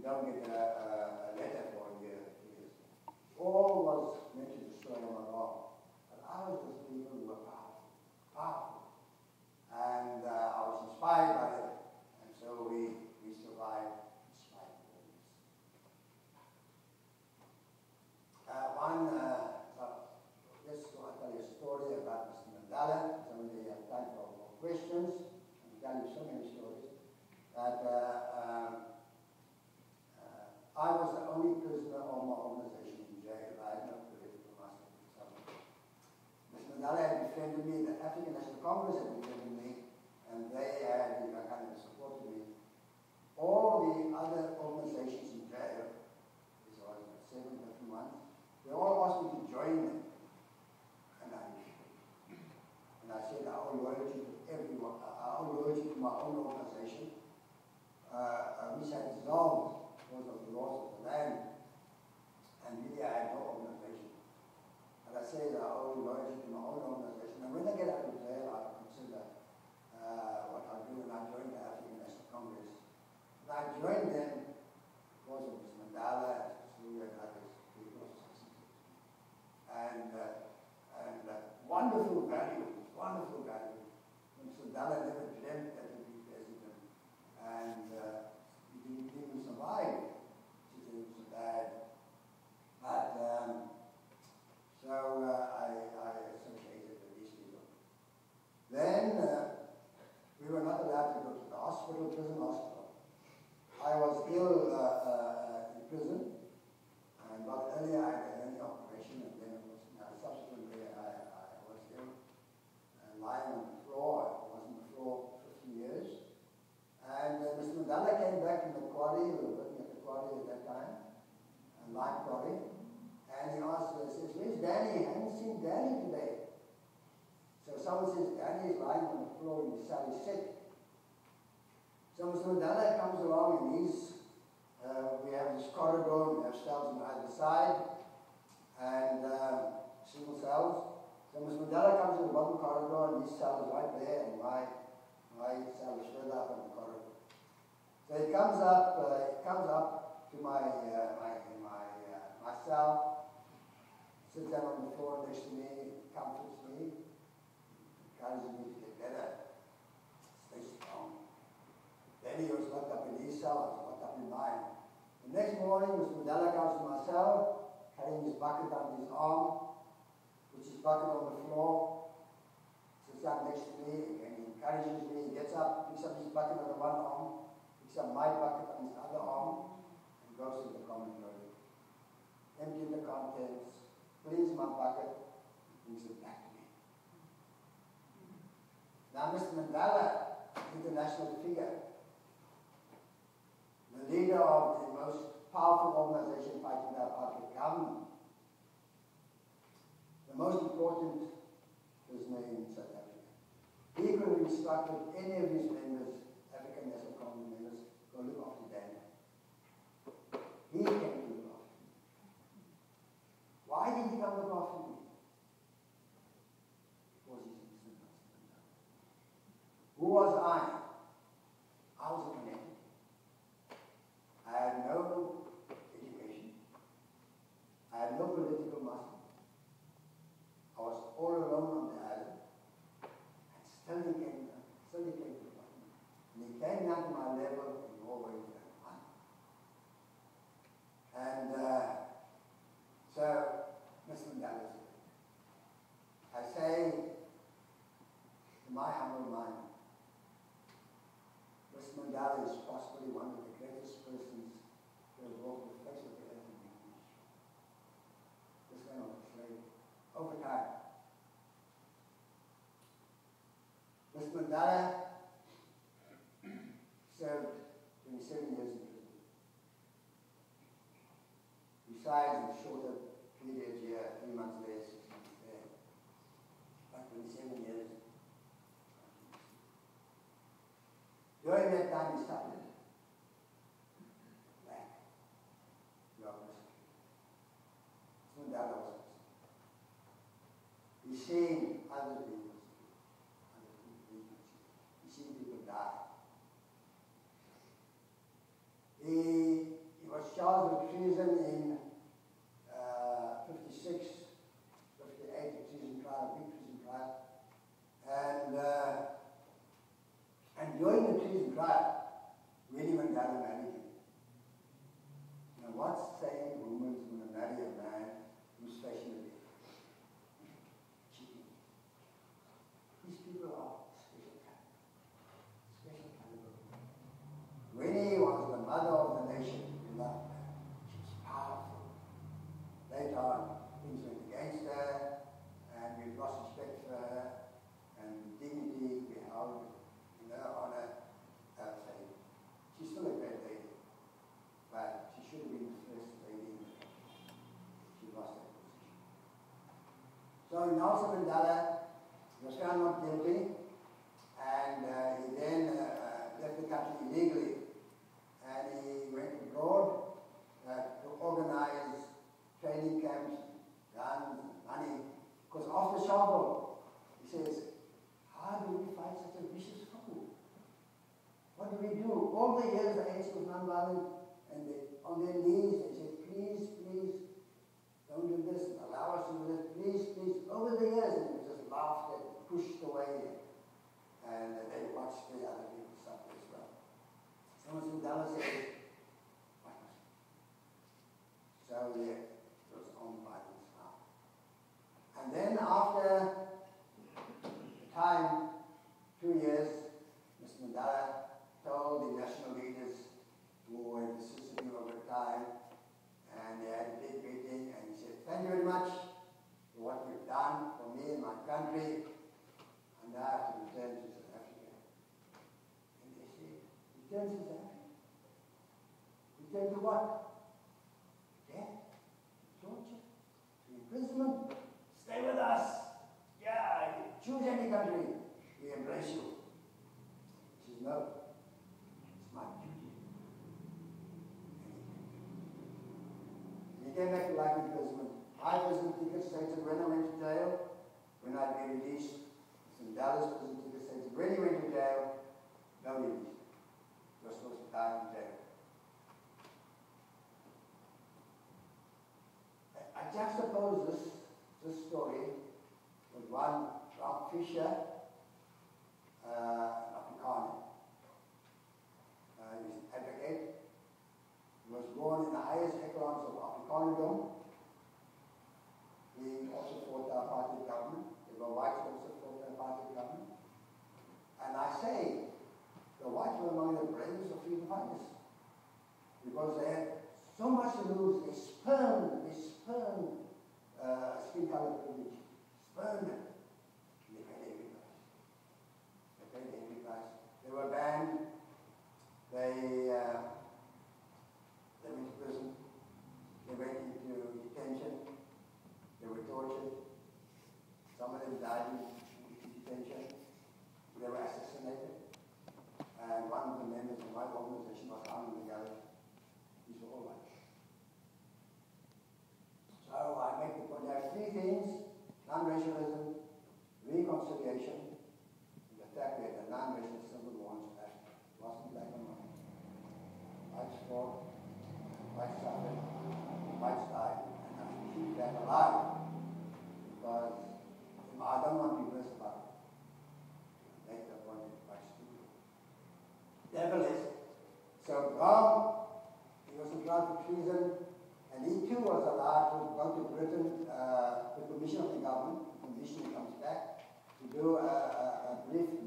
don't get a letter for years. All was meant to destroy him along. But ours was people who were powerful, powerful. And I was inspired by them. And so we survived in spite of all this. I'll tell you a story about Mr. Mandela. Some of you have time for questions. I'll tell you so many stories. I was the only prisoner of my organization in jail. I had no political master. Mr. Mandela had befriended me, the African National Congress had befriended me, and they had kind of supported me. All the other organizations in jail, this was 7 different ones, they all asked me to join them. And I said, I owe loyalty to everyone. I owe loyalty to my own organization, which had dissolved because of the laws of the land. And really, I had no organization. And I said, I owe loyalty to my own organization. And when I get out of jail, I'll consider what I'll do, and I joined the African National Congress. And I joined them because of Mr. Mandela, Zulu, and others. And wonderful values, wonderful values. Mr. Mandela never dreamt that he would be president. And he didn't even survive. He was so bad. But, I associated with these people. Then, we were not allowed to go to the hospital, prison hospital. I was ill in prison. And but earlier I had a hernia operation, and then subsequently I was ill and lying on the floor. I was on the floor for 50 years. And Mr. Mandela came back from the quarry. We were working at the quarry at that time, a lime quarry. And he asked, says, where's Danny? I haven't seen Danny today. So someone says, Danny is lying on the floor in his cell, he's sick. So Mr. Mandela comes along, and we have this corridor, we have cells on either side, and single cells. So Mr. Mandela comes in the bottom corridor, and his cell is right there, and my cell is further up in the corridor. So he comes up to my cell, sits down on the floor next to me, comforts me, encourages me to get better, stay strong. Then he was locked up in his cell, I was locked up in mine. The next morning, Mr. Mandela comes to my cell, carrying his bucket under his arm, puts his bucket on the floor, sits down next to me, and he encourages me. He gets up, picks up his bucket on the one arm, picks up my bucket on his other arm, and goes to the common toilet. Empties the contents, cleans my bucket, and brings it back to me. Now, Mr. Mandela, international figure, the leader of the most powerful organization fighting the apartheid government, the most important prisoner in South Africa. He could have instructed any of his members, African National Congress members, go look after Daniel. He came to look after me. Why did he come look after me? Because he's innocent. Who was I? I was a connected. I had no education. I had no political mastery. I was all alone on the island. And still he came to the bottom. treason in 56, 58, a treason trial, a big treason trial. And during the treason trial, Winnie Mandela married him. Now, what sane woman is going to marry a man who's fashionable? Cheating. These people are special caliber. Special caliber. Winnie was the mother of the nation. We loved her. She was powerful. Later on, things went against her, and we lost respect for her, and dignity we held in her honor. She's still a great lady, but she should have been the first lady. She lost that position. So Nelson Mandela was found not guilty, and he then left the country illegally, and he went abroad to organize training camps, guns, money. Because after Sharpeville, he says, how do we fight such a vicious foe? What do we do? All the years the ANC was non-violent, and on their knees they said, please, please, don't do this, allow us to do this, please, please. Over the years, and it was just laughed at, pushed away, and they watched the other people suffer as well. So Mandela said, what was it? So yeah, it was on violence now. And then after the time, 2 years, Mr. Mandela told the national leaders who had assisted him over time, and they had a big meeting, and he said, thank you very much for what you've done for me and my country, and now I have to return to South Africa. And they said, return to South Africa? Return to what? Death? Torture? To imprisonment? Stay with us. Yeah, choose any country. We embrace you. He says, no. It's my duty. And he came back to life imprisonment. My prison ticket stated when I went to jail, when I'd be released. St. Dallas prison ticket stated when he went to jail, no release. You're supposed to die in jail. I juxtapose this story with one Ralph Fisher, Afrikaner. He's an advocate. He was born in the highest echelons of Afrikanerdom. He also fought the apartheid government. The whites also fought the apartheid government. And I say, the whites were among the bravest of freedom fighters, because they had so much to lose. They spurned skin color privilege, spurned it. And they paid every price. They paid every price. They were banned. They went to prison. They went into detention. They were tortured. Some of them died in detention. They were assassinated. And one of the members of my organization was found in the gallery. These were all white. So I make the point, there are three things: non-racialism, reconciliation, and the fact that the non-racial civil war in South Africa wasn't black and white. Whites fought, whites suffered, whites died, and I should keep that alive, because I don't want to be worse about it. Make the point quite stupid. Nevertheless, so Brown, he was tried for treason, and he too was allowed to go to Britain with permission of the government, condition he comes back, to do a brief